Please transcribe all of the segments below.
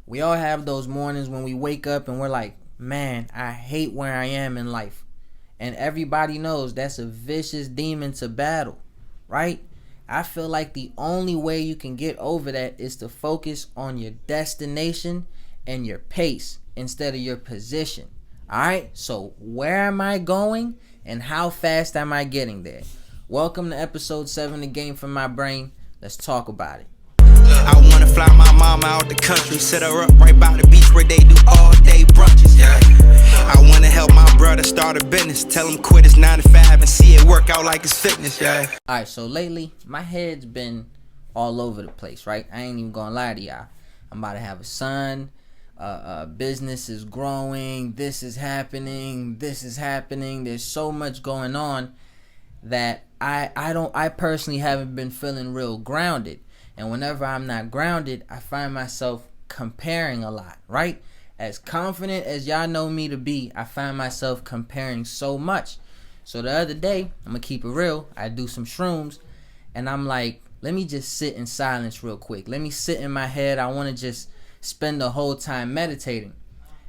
We all have those mornings when we wake up and we're like, man, I hate where I am in life. And everybody knows that's a vicious demon to battle, right? I feel like the only way you can get over that is to focus on your destination and your pace instead of your position. All right, so where am I going and how fast am I getting there? Welcome to episode 7 of Game from My Brain. Let's talk about it. I wanna fly my mama out the country, set her up right by the beach where they do all day brunches. Yeah. I wanna help my brother start a business, tell him quit his 9 to 5 and see it work out like it's fitness. Yeah. All right, so lately my head's been all over the place, right? I ain't even gonna lie to y'all. I'm about to have a son. Business is growing. This is happening. There's so much going on that I personally haven't been feeling real grounded. And whenever I'm not grounded, I find myself comparing a lot, right? As confident as y'all know me to be, I find myself comparing so much. So the other day, I'm going to keep it real. I do some shrooms, and I'm like, let me just sit in silence real quick. Let me sit in my head. I want to just spend the whole time meditating.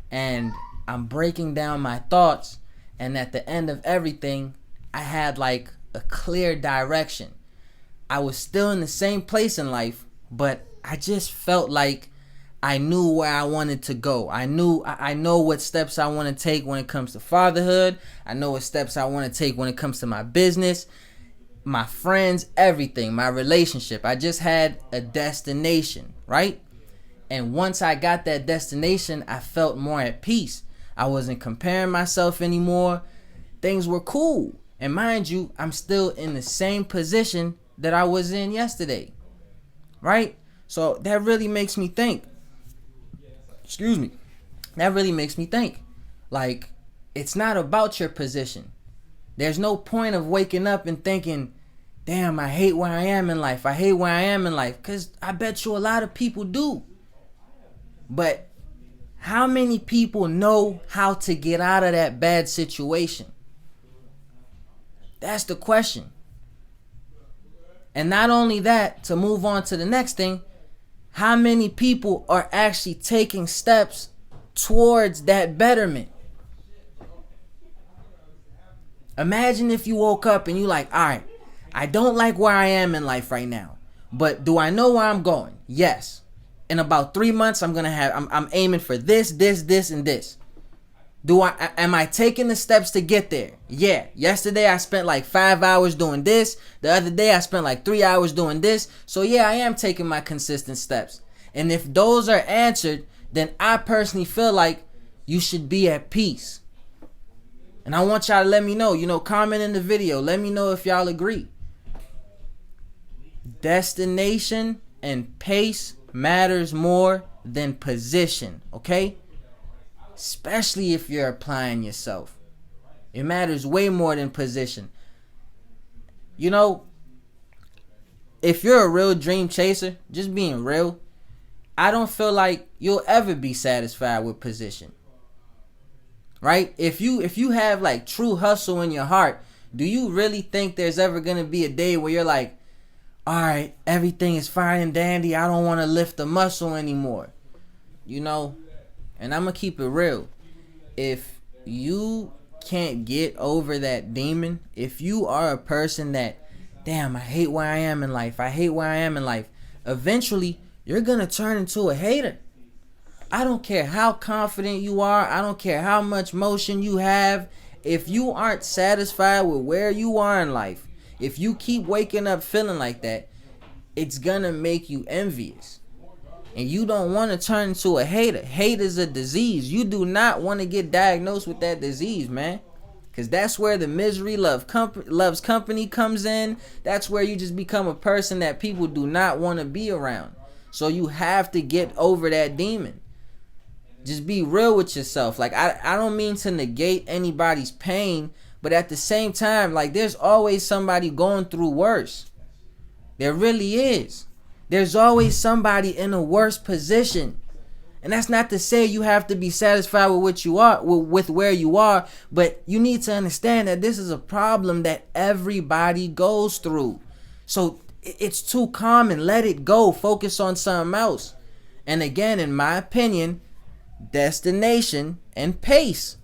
And I'm breaking down my thoughts, and at the end of everything, I had like a clear direction. I was still in the same place in life, but I just felt like I knew where I wanted to go. I know what steps I want to take when it comes to fatherhood. I know what steps I want to take when it comes to my business, my friends, everything, my relationship. I just had a destination, right? And once I got that destination, I felt more at peace. I wasn't comparing myself anymore. Things were cool. And mind you, I'm still in the same position that I was in yesterday, right? So that really makes me think. That really makes me think. Like, it's not about your position. There's no point of waking up and thinking, damn, I hate where I am in life. Because I bet you a lot of people do. But how many people know how to get out of that bad situation? That's the question. And not only that, to move on to the next thing, how many people are actually taking steps towards that betterment? Imagine if you woke up and you like, all right, I don't like where I am in life right now, but do I know where I'm going? Yes. In about 3 months, I'm aiming for this, and this. Am I taking the steps to get there? Yeah. Yesterday I spent like 5 hours doing this. The other day I spent like 3 hours doing this. So yeah, I am taking my consistent steps. And if those are answered, then I personally feel like you should be at peace. And I want y'all to let me know, comment in the video. Let me know if y'all agree. Destination and pace matters more than position, okay? Especially if you're applying yourself. It matters way more than position. If you're a real dream chaser, just being real, I don't feel like you'll ever be satisfied with position. Right? If you have like true hustle in your heart, do you really think there's ever going to be a day where you're like, all right, everything is fine and dandy, I don't want to lift the muscle anymore? And I'm going to keep it real. If you can't get over that demon, if you are a person that, damn, I hate where I am in life, eventually you're going to turn into a hater. I don't care how confident you are. I don't care how much motion you have. If you aren't satisfied with where you are in life, if you keep waking up feeling like that, it's going to make you envious. And you don't want to turn into a hater. Hate is a disease. You do not want to get diagnosed with that disease, man. Because that's where the misery loves company comes in. That's where you just become a person that people do not want to be around. So you have to get over that demon. Just be real with yourself. Like, I don't mean to negate anybody's pain, but at the same time, like, there's always somebody going through worse. There really is. There's always somebody in a worse position. And that's not to say you have to be satisfied with what you are, with where you are, but you need to understand that this is a problem that everybody goes through. So it's too common. Let it go. Focus on something else. And again, in my opinion, destination and pace.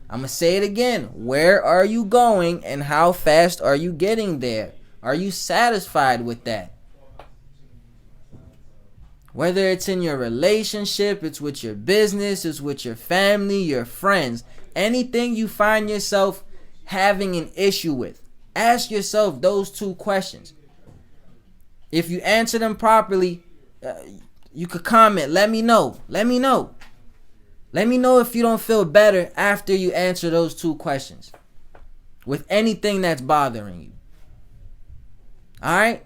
I'm going to say it again. Where are you going and how fast are you getting there? Are you satisfied with that? Whether it's in your relationship, it's with your business, it's with your family, your friends, anything you find yourself having an issue with, ask yourself those 2 questions. If you answer them properly, you could comment. Let me know. Let me know if you don't feel better after you answer those 2 questions with anything that's bothering you. All right?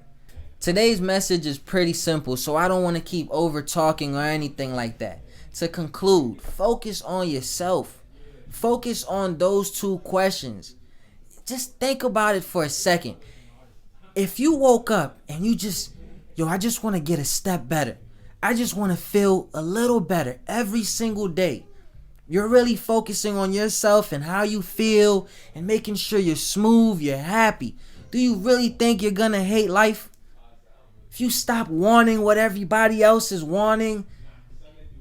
Today's message is pretty simple, so I don't want to keep over talking or anything like that. To conclude, focus on yourself. Focus on those 2 questions. Just think about it for a second. If you woke up and you I just want to get a step better. I just want to feel a little better every single day. You're really focusing on yourself and how you feel and making sure you're smooth, you're happy. Do you really think you're going to hate life? If you stop wanting what everybody else is wanting,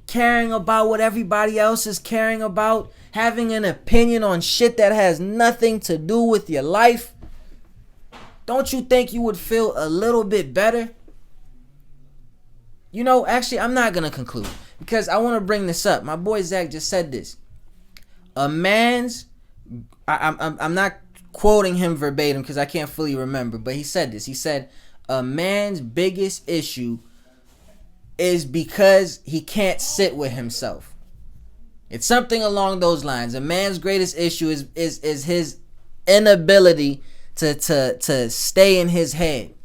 caring about what everybody else is caring about, having an opinion on shit that has nothing to do with your life, don't you think you would feel a little bit better? Actually, I'm not going to conclude because I want to bring this up. My boy Zach just said this. I'm not quoting him verbatim because I can't fully remember, but he said this. He said, a man's biggest issue is because he can't sit with himself. It's something along those lines. A man's greatest issue is his inability to stay in his head,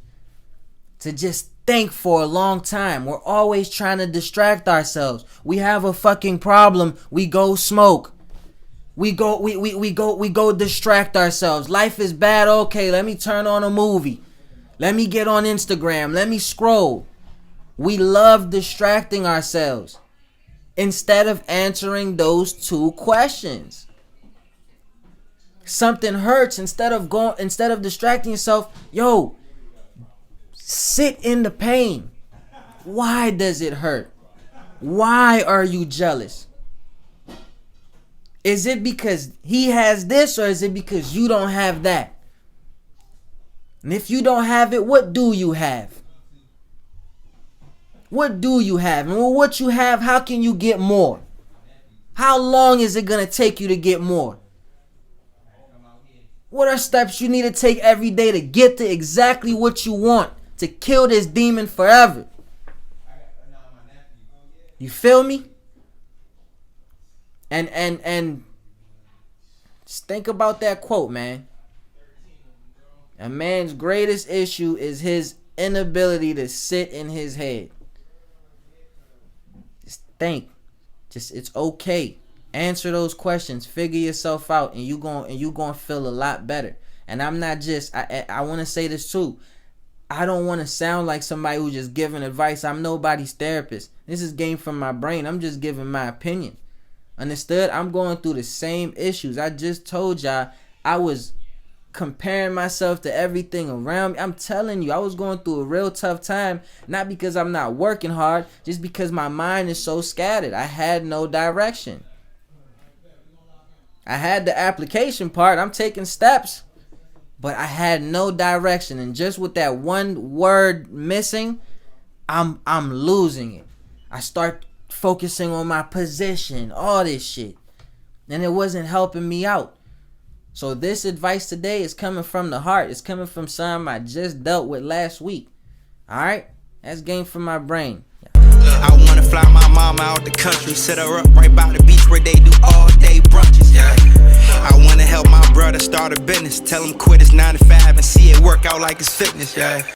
to just think for a long time. We're always trying to distract ourselves. We have a fucking problem. We go smoke. We go distract ourselves. Life is bad. Okay, let me turn on a movie. Let me get on Instagram. Let me scroll. We love distracting ourselves instead of answering those 2 questions. Something hurts, instead of distracting yourself, sit in the pain. Why does it hurt? Why are you jealous? Is it because he has this, or is it because you don't have that? And if you don't have it, what do you have? What do you have? And with what you have, how can you get more? How long is it going to take you to get more? What are steps you need to take every day to get to exactly what you want? To kill this demon forever. You feel me? And just think about that quote, man. A man's greatest issue is his inability to sit in his head. Just think. It's okay. Answer those questions. Figure yourself out, and you gonna feel a lot better. And I'm not just. I want to say this too. I don't want to sound like somebody who's just giving advice. I'm nobody's therapist. This is game from my brain. I'm just giving my opinion. Understood? I'm going through the same issues. I just told y'all I was comparing myself to everything around me. I'm telling you, I was going through a real tough time. Not because I'm not working hard, just because my mind is so scattered. I had no direction. I had the application part. I'm taking steps. But I had no direction. And just with that one word missing, I'm losing it. I start focusing on my position, all this shit. And it wasn't helping me out. So this advice today is coming from the heart. It's coming from something I just dealt with last week. Alright? That's game from my brain. I wanna fly my mama out the country, set her up right by the beach where they do all day brunches. Yeah. I wanna help my brother start a business, tell him quit his 9 to 5 and see it work out like it's fitness. Yeah.